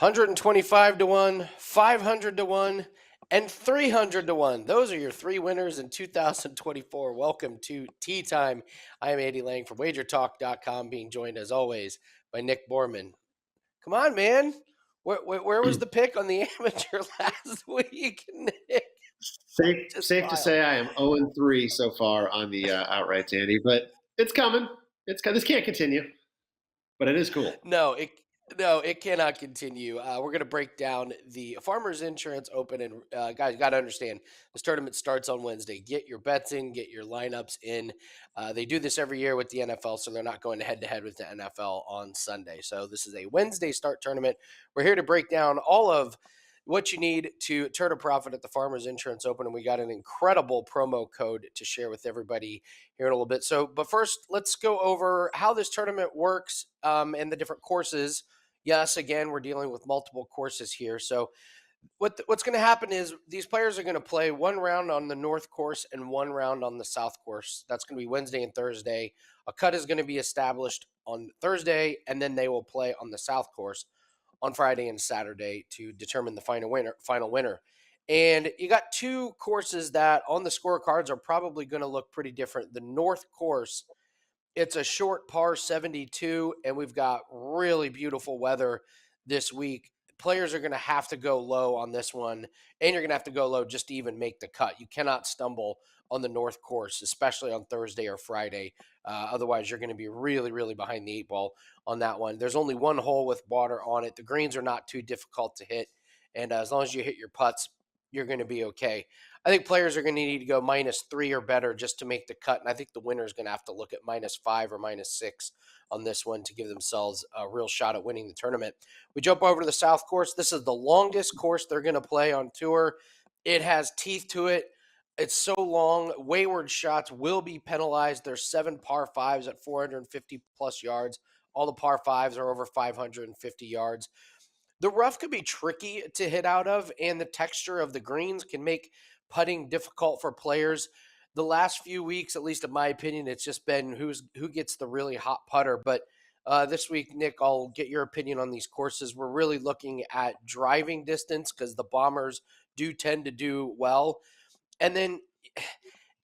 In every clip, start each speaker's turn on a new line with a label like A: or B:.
A: 125 to 1, 500 to 1, and 300 to 1. Those are your three winners in 2024. Welcome to Tea Time. I am Andy Lang from wagertalk.com, being joined as always by Nick Borman. Come on, man. Where was the pick on the amateur last week, Nick?
B: Safe to say I am 0-3 so far on the outrights, Andy, but it's coming. This can't continue, but it is cool.
A: No, it cannot continue. We're going to break down the Farmers Insurance Open, and guys, got to understand this tournament starts on Wednesday. Get your bets in, get your lineups in. They do this every year with the NFL, so they're not going head to head with the NFL on Sunday. So this is a Wednesday start tournament. We're here to break down all of what you need to turn a profit at the Farmers Insurance Open, and we got an incredible promo code to share with everybody here in a little bit. But first, let's go over how this tournament works and the different courses. Yes, again, we're dealing with multiple courses here. So what's going to happen is these players are going to play one round on the North course and one round on the South course. That's going to be Wednesday and Thursday. A cut is going to be established on Thursday, and then they will play on the South course on Friday and Saturday to determine the final winner. And you got two courses that on the scorecards are probably going to look pretty different. The North course, it's a short par 72, and we've got really beautiful weather this week. Players are going to have to go low on this one, and you're going to have to go low just to even make the cut. You cannot stumble on the North course, especially on Thursday or Friday. Otherwise, you're going to be really, really behind the eight ball on that one. There's only one hole with water on it. The greens are not too difficult to hit, and as long as you hit your putts, you're going to be okay. I think players are going to need to go -3 or better just to make the cut, and I think the winner is going to have to look at -5 or -6 on this one to give themselves a real shot at winning the tournament. We jump over to the South course. This is the longest course they're going to play on tour. It has teeth to it. It's so long. Wayward shots will be penalized. There's 7 par 5s at 450 plus yards. All the par 5s are over 550 yards. The rough could be tricky to hit out of, and the texture of the greens can make putting difficult for players. The last few weeks, at least in my opinion, it's just been who gets the really hot putter. But this week, Nick, I'll get your opinion on these courses. We're really looking at driving distance because the bombers do tend to do well. And then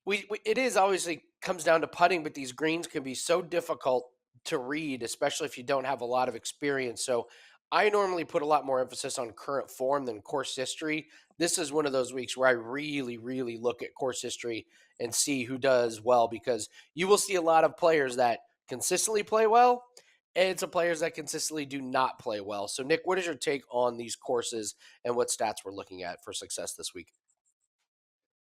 A: it is obviously comes down to putting, but these greens can be so difficult to read, especially if you don't have a lot of experience. So I normally put a lot more emphasis on current form than course history. This is one of those weeks where I really, really look at course history and see who does well, because you will see a lot of players that consistently play well and some players that consistently do not play well. So, Nick, what is your take on these courses and what stats we're looking at for success this week?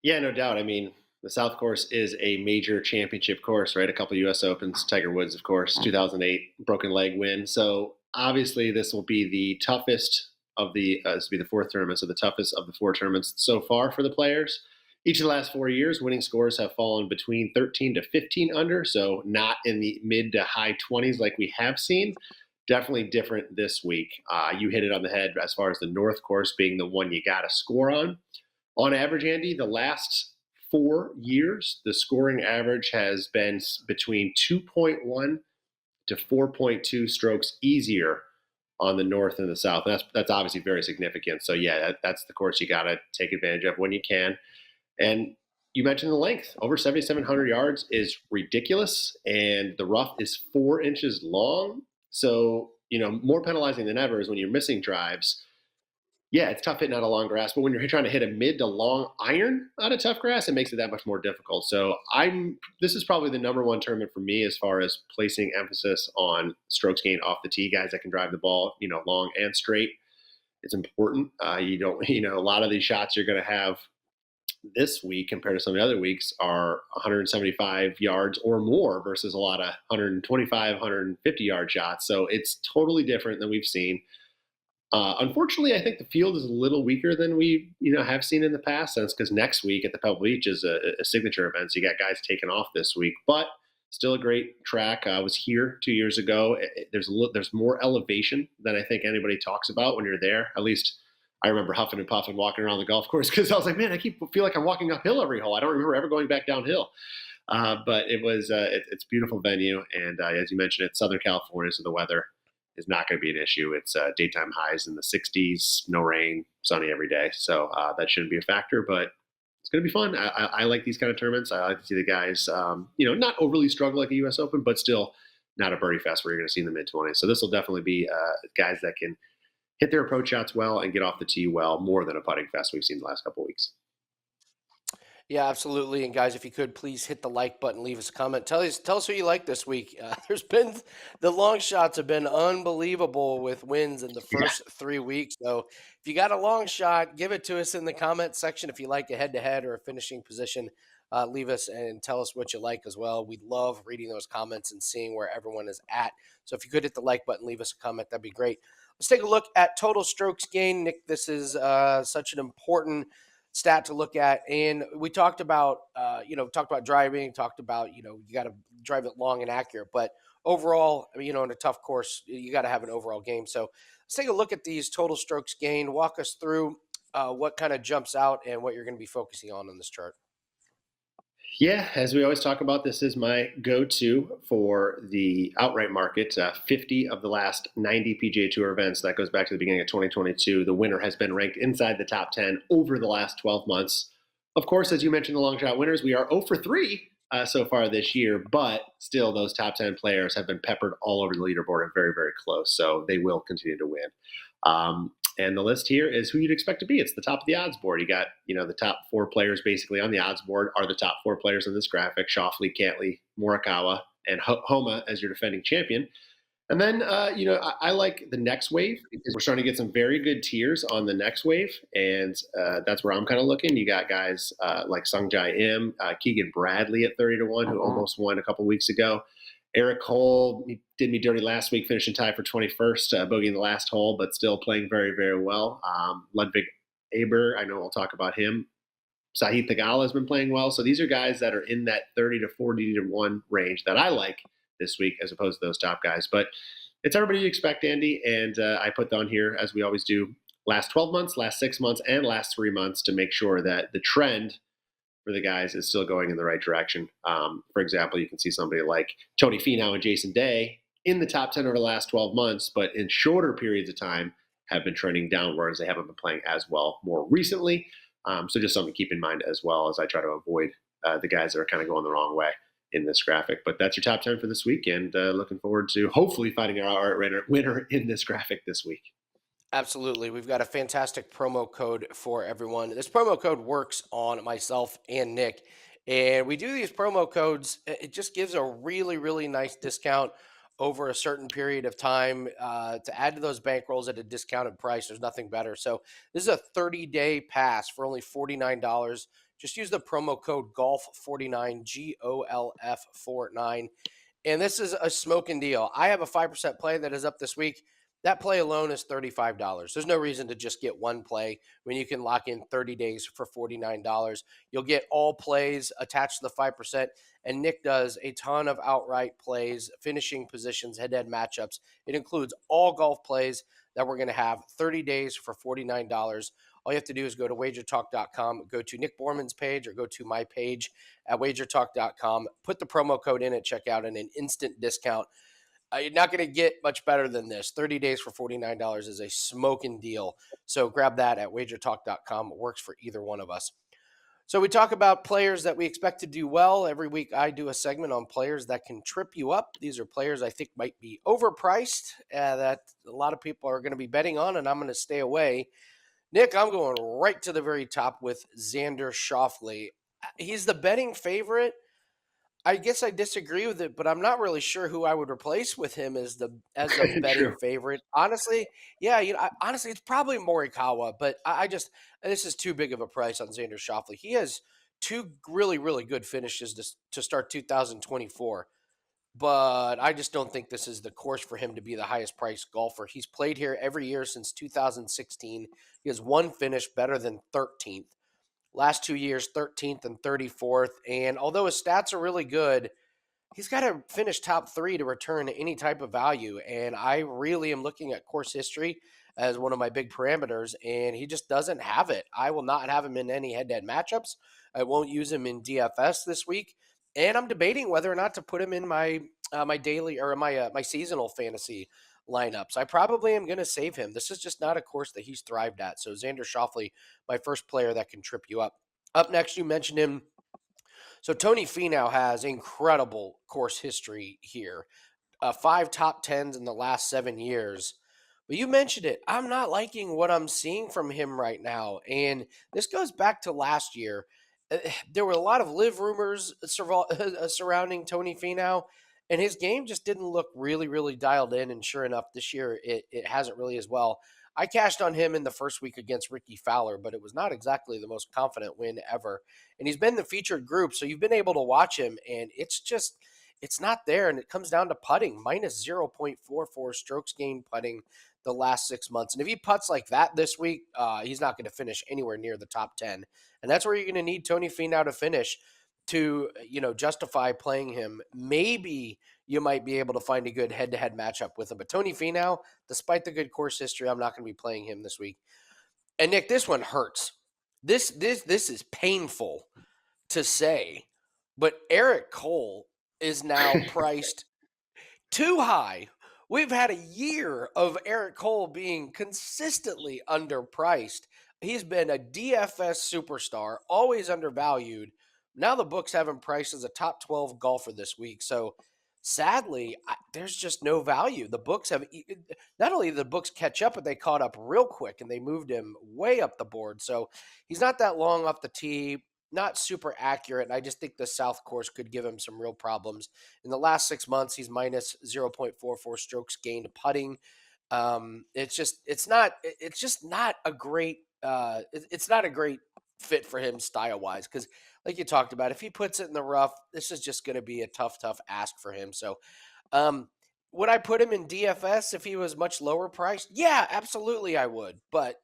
B: Yeah, no doubt. I mean, the South course is a major championship course, right? A couple U.S. Opens, Tiger Woods, of course, 2008 broken leg win. So obviously this will be the toughest of this will be the fourth tournament, so the toughest of the 4 tournaments so far for the players. Each of the last 4 years, winning scores have fallen between 13 to 15 under, so not in the mid to high 20s like we have seen. Definitely different this week. You hit it on the head as far as the North course being the one you got to score on. On average, Andy, the last 4 years, the scoring average has been between 2.1 to 4.2 strokes easier on the North and the South. And that's obviously very significant. So, yeah, that's the course you got to take advantage of when you can. And you mentioned the length. Over 7,700 yards is ridiculous, and the rough is 4 inches long. So, more penalizing than ever is when you're missing drives. Yeah, it's tough hitting out of long grass, but when you're trying to hit a mid to long iron out of tough grass, it makes it that much more difficult. So this is probably the number one tournament for me as far as placing emphasis on strokes gained off the tee, guys that can drive the ball, long and straight. It's important. A lot of these shots you're going to have this week compared to some of the other weeks are 175 yards or more versus a lot of 125, 150 yard shots. So it's totally different than we've seen. Unfortunately, I think the field is a little weaker than we, have seen in the past. That's because next week at the Pebble Beach is a signature event, so you got guys taking off this week. But still a great track. I was here 2 years ago. There's more elevation than I think anybody talks about when you're there. At least I remember huffing and puffing walking around the golf course because I was like, man, feel like I'm walking uphill every hole. I don't remember ever going back downhill. But it was it's a beautiful venue, and as you mentioned, it's Southern California, so the weather is not going to be an issue. It's daytime highs in the 60s, no rain, sunny every day. So that shouldn't be a factor, but it's going to be fun. I like these kind of tournaments. I like to see the guys, not overly struggle like a U.S. Open, but still not a birdie fest where you're going to see in the mid-20s. So this will definitely be guys that can hit their approach shots well and get off the tee well, more than a putting fest we've seen the last couple of weeks.
A: Yeah, absolutely. And guys, if you could please hit the like button, leave us a comment. Tell us who you like this week. There's been the long shots have been unbelievable with wins in the
B: Yeah.
A: first 3 weeks. So if you got a long shot, give it to us in the comment section. If you like a head to head or a finishing position, leave us and tell us what you like as well. We love reading those comments and seeing where everyone is at. So if you could hit the like button, leave us a comment, that'd be great. Let's take a look at total strokes gained. Nick, this is such an important stat to look at. And we talked about, talked about driving, talked about, you got to drive it long and accurate. But overall, in a tough course, you got to have an overall game. So let's take a look at these total strokes gained. Walk us through what kind of jumps out and what you're going to be focusing on this chart.
B: Yeah, as we always talk about, this is my go-to for the outright market. 50 of the last 90 PGA Tour events, that goes back to the beginning of 2022, the winner has been ranked inside the top 10 over the last 12 months. Of course, as you mentioned, the long shot winners, we are 0 for 3 so far this year, but still those top 10 players have been peppered all over the leaderboard and very, very close, so they will continue to win. And the list here is who you'd expect to be. It's the top of the odds board. You got, the top 4 players basically on the odds board are the top 4 players in this graphic: Schauffele, Cantley, Morikawa, and Homa as your defending champion. And then, I like the next wave because we're starting to get some very good tiers on the next wave. And that's where I'm kind of looking. You got guys like Sungjae Im, Keegan Bradley at 30-1, who almost won a couple weeks ago. Eric Cole, he did me dirty last week, finishing tied for 21st, bogeying the last hole, but still playing very, very well. Ludwig Aber, I know we'll talk about him. Sahith Theegala has been playing well. So these are guys that are in that 30 to 40-1 range that I like this week as opposed to those top guys. But it's everybody you expect, Andy. And I put down here, as we always do, last 12 months, last 6 months, and last 3 months to make sure that the trend for the guys is still going in the right direction. For example, you can see somebody like Tony Finau and Jason Day in the top 10 over the last 12 months, but in shorter periods of time have been trending downwards. They haven't been playing as well more recently. So just something to keep in mind as well as I try to avoid the guys that are kind of going the wrong way in this graphic. But that's your top 10 for this week, and looking forward to hopefully finding our winner in this graphic this week.
A: Absolutely. We've got a fantastic promo code for everyone. This promo code works on myself and Nick. And we do these promo codes. It just gives a really, really nice discount over a certain period of time to add to those bankrolls at a discounted price. There's nothing better. So this is a 30-day pass for only $49. Just use the promo code GOLF49, GOLF49. And this is a smoking deal. I have a 5% play that is up this week. That play alone is $35. There's no reason to just get one play when you can lock in 30 days for $49. You'll get all plays attached to the 5%. And Nick does a ton of outright plays, finishing positions, head-to-head matchups. It includes all golf plays that we're going to have 30 days for $49. All you have to do is go to wagertalk.com, go to Nick Borman's page, or go to my page at wagertalk.com, put the promo code in at checkout, and an instant discount. You're not going to get much better than this. 30 days for $49 is a smoking deal. So grab that at wagertalk.com. It works for either one of us. So we talk about players that we expect to do well. Every week I do a segment on players that can trip you up. These are players I think might be overpriced, that a lot of people are going to be betting on, and I'm going to stay away. Nick, I'm going right to the very top with Xander Schauffele. He's the betting favorite. I guess I disagree with it, but I'm not really sure who I would replace with him as the betting
B: True.
A: favorite. Honestly, yeah, honestly, it's probably Morikawa, but I just this is too big of a price on Xander Schauffele. He has two really, really good finishes to start 2024, but I just don't think this is the course for him to be the highest priced golfer. He's played here every year since 2016. He has one finish better than 13th. Last 2 years, 13th and 34th. And although his stats are really good, he's got to finish top 3 to return any type of value. And I really am looking at course history as one of my big parameters, and he just doesn't have it. I will not have him in any head-to-head matchups. I won't use him in DFS this week. And I'm debating whether or not to put him in my my daily or my seasonal fantasy lineups. I probably am going to save him. This is just not a course that he's thrived at. So Xander Schauffele, my first player that can trip you up. Up next, you mentioned him. So Tony Finau has incredible course history here. 5 top tens in the last 7 years. But you mentioned it. I'm not liking what I'm seeing from him right now. And this goes back to last year. There were a lot of live rumors surrounding Tony Finau, and his game just didn't look really, really dialed in. And sure enough, this year it hasn't really as well. I cashed on him in the first week against Ricky Fowler, but it was not exactly the most confident win ever. And he's been the featured group, so you've been able to watch him, and it's not there. And it comes down to putting, minus 0.44 strokes gained putting the last 6 months. And if he putts like that this week, he's not going to finish anywhere near the top 10. And that's where you're going to need Tony Finau to finish to, justify playing him. Maybe you might be able to find a good head-to-head matchup with him. But Tony Finau, despite the good course history, I'm not going to be playing him this week. And Nick, this one hurts. This is painful to say, but Eric Cole is now priced too high. We've had a year of Eric Cole being consistently underpriced. He's been a DFS superstar, always undervalued. Now the books have him priced as a top 12 golfer this week. So sadly, there's just no value. The books have, not only did the books catch up, but they caught up real quick and they moved him way up the board. So he's not that long off the tee, not super accurate. And I just think the South course could give him some real problems. In the last 6 months, he's minus 0.44 strokes gained putting. It's just not a great fit for him style wise. Cause like you talked about, if he puts it in the rough, this is just going to be a tough ask for him. So, would I put him in DFS if he was much lower priced? Yeah, absolutely I would. But,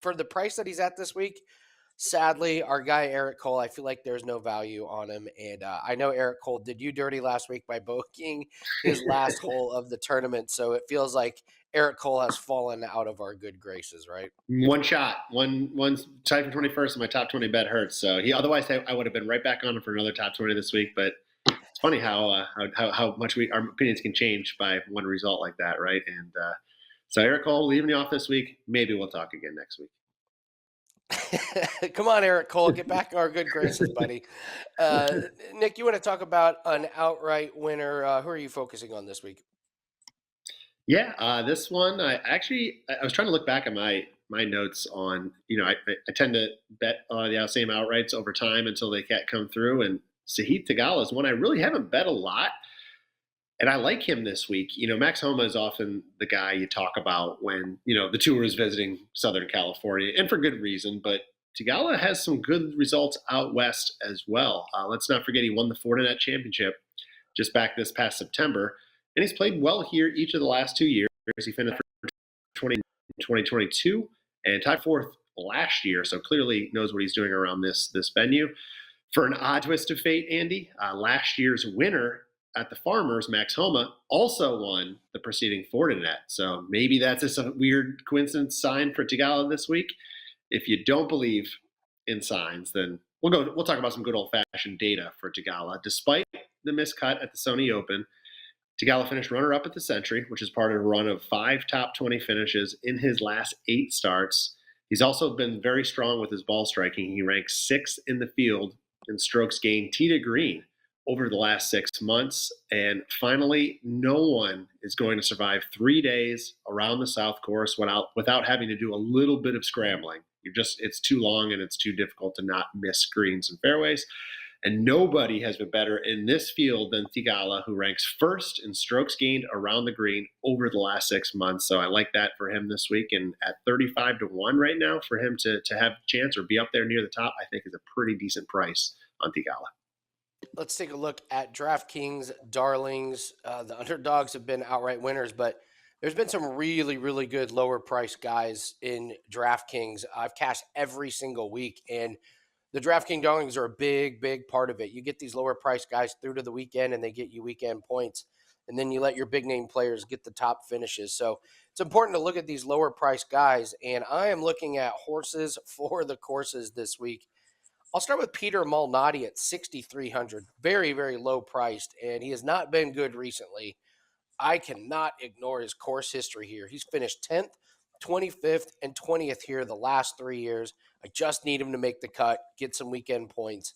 A: for the price that he's at this week, sadly, our guy Eric Cole, I feel like there's no value on him. And I know Eric Cole did you dirty last week by bogeeing his last hole of the tournament. So it feels like Eric Cole has fallen out of our good graces, right?
B: One shot, one tied for 21st, and my top 20 bet hurts. So otherwise I would have been right back on him for another top 20 this week. But it's funny how much our opinions can change by one result like that, right? And so Eric Cole leaving you off this week. Maybe we'll talk again next week.
A: Come on, Eric Cole, get back in our good graces, buddy. Nick, you want to talk about an outright winner? Who are you focusing on this week?
B: Yeah, this one I was trying to look back at my notes on. I tend to bet the same outrights over time until they can't come through. And Sahith Theegala is one I really haven't bet a lot. And I like him this week. Max Homa is often the guy you talk about when, the tour is visiting Southern California, and for good reason. But Theegala has some good results out west as well. Let's not forget he won the Fortinet Championship just back this past September. And he's played well here each of the last 2 years. He finished 2022 and tied fourth last year, so clearly knows what he's doing around this venue. For an odd twist of fate, Andy, last year's winner at the Farmers, Max Homa, also won the preceding Fortinet. So maybe that's just a weird coincidence sign for Theegala this week. If you don't believe in signs, then we'll talk about some good old-fashioned data for Theegala. Despite the miscut at the Sony Open, Theegala finished runner-up at the Century, which is part of a run of 5 top 20 finishes in his last 8 starts. He's also been very strong with his ball striking. He ranks 6th in the field in strokes gained tee to green over the last 6 months. And finally, no one is going to survive 3 days around the South Course without having to do a little bit of scrambling. It's too long and it's too difficult to not miss greens and fairways. And nobody has been better in this field than Theegala, who ranks first in strokes gained around the green over the last 6 months. So I like that for him this week. And at 35-1 right now, for him to have a chance or be up there near the top, I think is a pretty decent price on Theegala.
A: Let's take a look at DraftKings Darlings. The underdogs have been outright winners, but there's been some really, really good lower price guys in DraftKings. I've cashed every single week, and the DraftKings Darlings are a big, big part of it. You get these lower price guys through to the weekend, and they get you weekend points, and then you let your big name players get the top finishes. So it's important to look at these lower price guys, and I am looking at horses for the courses this week. I'll start with Peter Malnati at 6,300. Very, very low priced, and he has not been good recently. I cannot ignore his course history here. He's finished 10th, 25th, and 20th here the last 3 years. I just need him to make the cut, get some weekend points.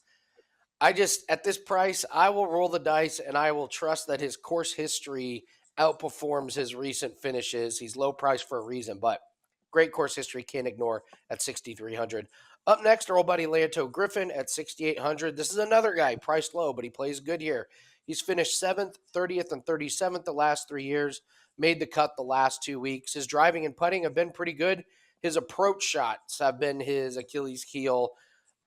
A: At this price, I will roll the dice and I will trust that his course history outperforms his recent finishes. He's low price for a reason, but great course history, can't ignore at 6,300. Up next, our old buddy Lanto Griffin at 6,800. This is another guy priced low, but he plays good here. He's finished 7th, 30th, and 37th the last 3 years, made the cut the last 2 weeks. His driving and putting have been pretty good. His approach shots have been his Achilles heel,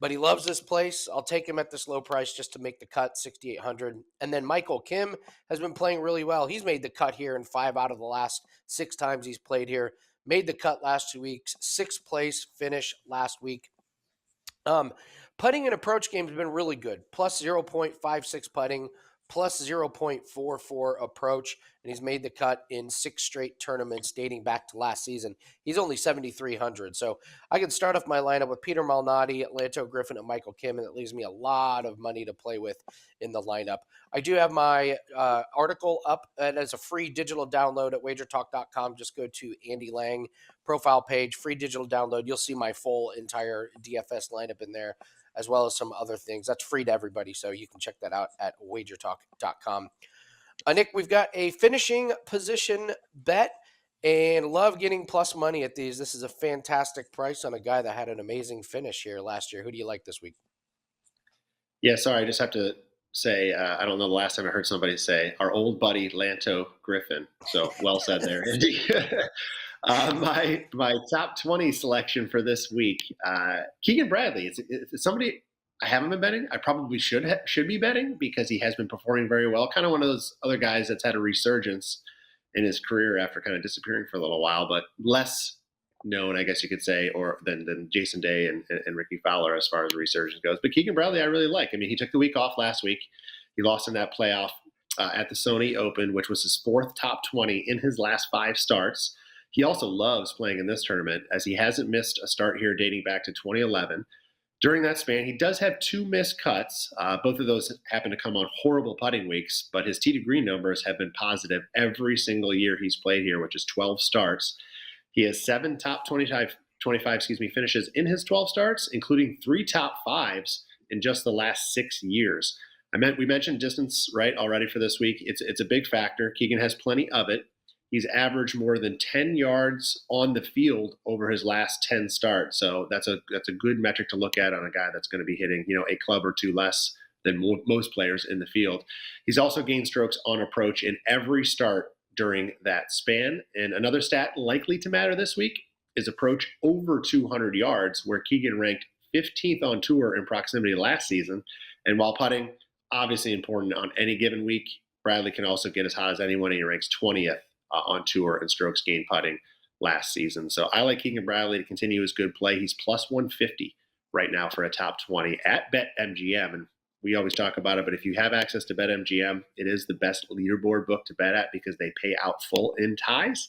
A: but he loves this place. I'll take him at this low price just to make the cut, 6,800. And then Michael Kim has been playing really well. He's made the cut here in 5 out of the last 6 times he's played here. Made the cut last 2 weeks, 6th place finish last week. Putting and approach game has been really good. Plus 0.56 putting, plus 0.44 approach, and he's made the cut in 6 straight tournaments dating back to last season. He's only 7,300. So I can start off my lineup with Peter Malnati, Lanto Griffin, and Michael Kim, and it leaves me a lot of money to play with in the lineup. I do have my article up as a free digital download at wagertalk.com. Just go to Andy Lang profile page, free digital download. You'll see my full entire DFS lineup in there, as well as some other things. That's free to everybody, so you can check that out at wagertalk.com. Nick, we've got a finishing position bet, and love getting plus money at these. This is a fantastic price on a guy that had an amazing finish here last year. Who do you like this week?
B: Yeah, sorry, I just have to say, I don't know the last time I heard somebody say our old buddy Lanto Griffin. So well said there, Andy. My top 20 selection for this week, Keegan Bradley. It's somebody I haven't been betting. I probably should be betting because he has been performing very well. Kind of one of those other guys that's had a resurgence in his career after kind of disappearing for a little while, but less known, I guess you could say, or than Jason Day and Ricky Fowler as far as resurgence goes. But Keegan Bradley, I really like. I mean, he took the week off last week. He lost in that playoff at the Sony Open, which was his 4th top 20 in his last 5 starts. He also loves playing in this tournament, as he hasn't missed a start here dating back to 2011. During that span, he does have 2 missed cuts. Both of those happen to come on horrible putting weeks, but his tee to green numbers have been positive every single year he's played here, which is 12 starts. He has 7 top 25 finishes in his 12 starts, including 3 top 5s in just the last 6 years. We mentioned distance, right, already for this week. It's a big factor. Keegan has plenty of it. He's averaged more than 10 yards on the field over his last 10 starts. So that's a good metric to look at on a guy that's going to be hitting, a club or 2 less than most players in the field. He's also gained strokes on approach in every start during that span. And another stat likely to matter this week is approach over 200 yards, where Keegan ranked 15th on tour in proximity last season. And while putting, obviously important on any given week, Bradley can also get as hot as anyone. He ranks 20th on tour in strokes gained putting last season. So I like Keegan Bradley to continue his good play. He's plus 150 right now for a top 20 at BetMGM. And we always talk about it, but if you have access to BetMGM, it is the best leaderboard book to bet at because they pay out full in ties.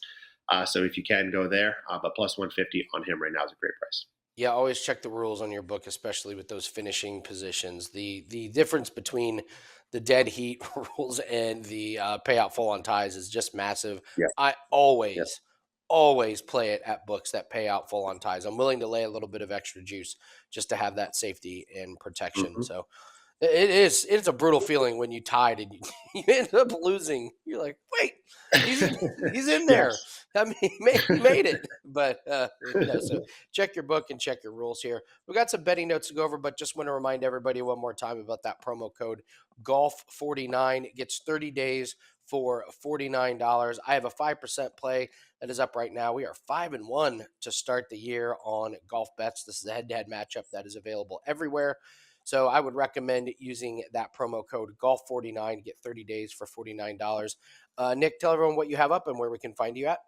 B: So if you can, go there. But plus 150 on him right now is a great price.
A: Yeah, always check the rules on your book, especially with those finishing positions. The difference between the dead heat rules and the payout full on ties is just massive.
B: Yeah.
A: I always play it at books that pay out full on ties. I'm willing to lay a little bit of extra juice just to have that safety and protection.
B: Mm-hmm.
A: So it's a brutal feeling when you tied and you end up losing. You're like, wait, he's in there.
B: Yes.
A: I mean, he made it. But so check your book and check your rules here. We got some betting notes to go over, but just want to remind everybody one more time about that promo code GOLF49. It gets 30 days for $49. I have a 5% play that is up right now. We are 5-1 to start the year on golf bets. This is a head-to-head matchup that is available everywhere. So I would recommend using that promo code GOLF49 to get 30 days for $49. Nick, tell everyone what you have up and where we can find you at.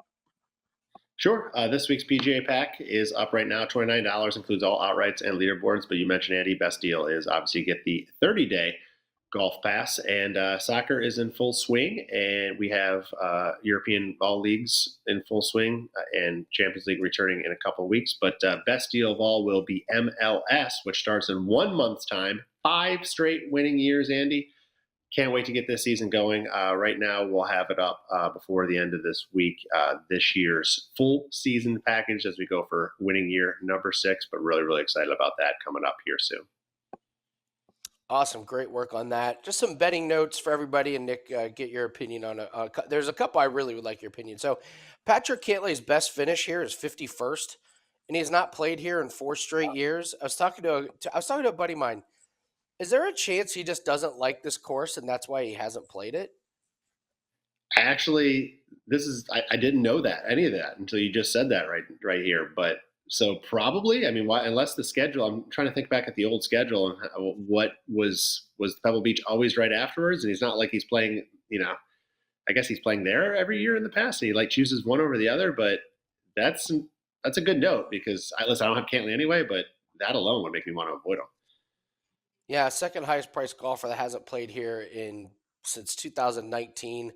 B: Sure. This week's PGA pack is up right now. $29, includes all outrights and leaderboards. But you mentioned, Andy, best deal is obviously get the 30-day golf pass. And soccer is in full swing. And we have European ball leagues in full swing and Champions League returning in a couple of weeks. But best deal of all will be MLS, which starts in 1 month's time. 5 straight winning years, Andy. Can't wait to get this season going. Right now, we'll have it up before the end of this week. This year's full season package as we go for winning year number 6, but really, really excited about that coming up here soon.
A: Awesome, great work on that. Just some betting notes for everybody, and Nick, get your opinion on there's a couple I really would like your opinion. So, Patrick Cantlay's best finish here is 51st, and he's not played here in 4 straight years. I was talking to a buddy of mine. Is there a chance he just doesn't like this course, and that's why he hasn't played it?
B: I actually, I didn't know that any of that until you just said that right here. But so probably, I mean, why, unless the schedule, I'm trying to think back at the old schedule and what was Pebble Beach always right afterwards, and he's not like he's playing, I guess he's playing there every year in the past, and he like chooses one over the other. But that's that's a good note because listen, I don't have Cantley anyway, but that alone would make me want to avoid him.
A: Yeah, second highest priced golfer that hasn't played here in since 2019.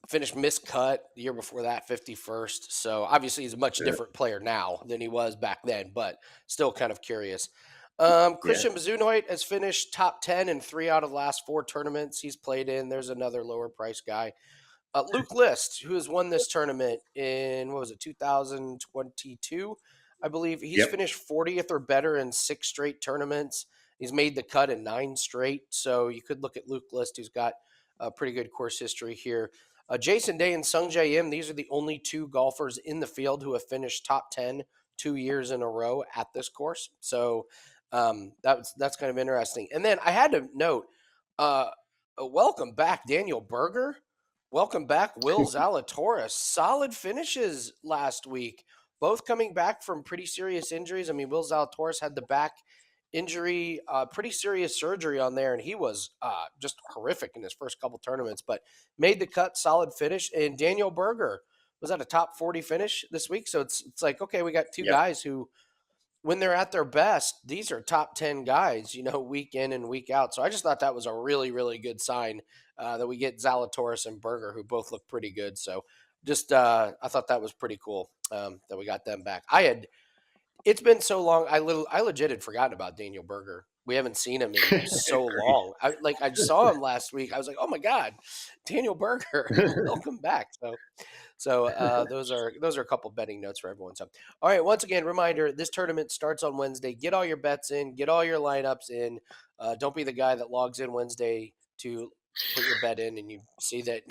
A: Finished miscut the year before that, 51st. So obviously he's a much
B: Yeah,
A: different player now than he was back then, but still kind of curious.
B: yeah,
A: Christian Mizunoit has finished top 10 in 3 out of the last 4 tournaments he's played in. There's another lower price guy. Luke List, who has won this tournament in, what was it, 2022, I believe. He's
B: yep,
A: finished 40th or better in 6 straight tournaments. He's made the cut in 9 straight. So you could look at Luke List, who's got a pretty good course history here. Jason Day and Sung Jae Im, these are the only 2 golfers in the field who have finished top 10 2 years in a row at this course. So that's kind of interesting. And then I had to note, welcome back, Daniel Berger. Welcome back, Will Zalatoris. Solid finishes last week, both coming back from pretty serious injuries. I mean, Will Zalatoris had the back injury, pretty serious surgery on there, and he was just horrific in his first couple tournaments, but made the cut, solid finish. And Daniel Berger was at a top 40 finish this week. So it's like, okay, we got 2
B: yep.
A: guys who, when they're at their best, these are top 10 guys, week in and week out. So I just thought that was a really, really good sign that we get Zalatoris and Berger, who both look pretty good. So just, I thought that was pretty cool that we got them back. It's been so long. I legit had forgotten about Daniel Berger. We haven't seen him in so
B: Agreed.
A: long. I saw him last week. I was like, oh my God, Daniel Berger, welcome back. So those are a couple betting notes for everyone. So, all right, once again, reminder: this tournament starts on Wednesday. Get all your bets in, get all your lineups in. Don't be the guy that logs in Wednesday to put your bet in, and you see that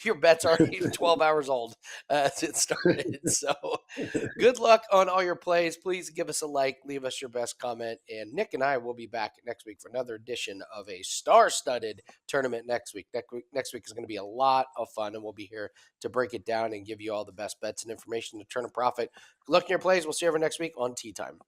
A: your bet's already 12 hours old as it started. So, good luck on all your plays. Please give us a like, leave us your best comment, and Nick and I will be back next week for another edition of a star-studded tournament next week. Next week is going to be a lot of fun, and we'll be here to break it down and give you all the best bets and information to turn a profit. Good luck in your plays. We'll see you over next week on Tea Time.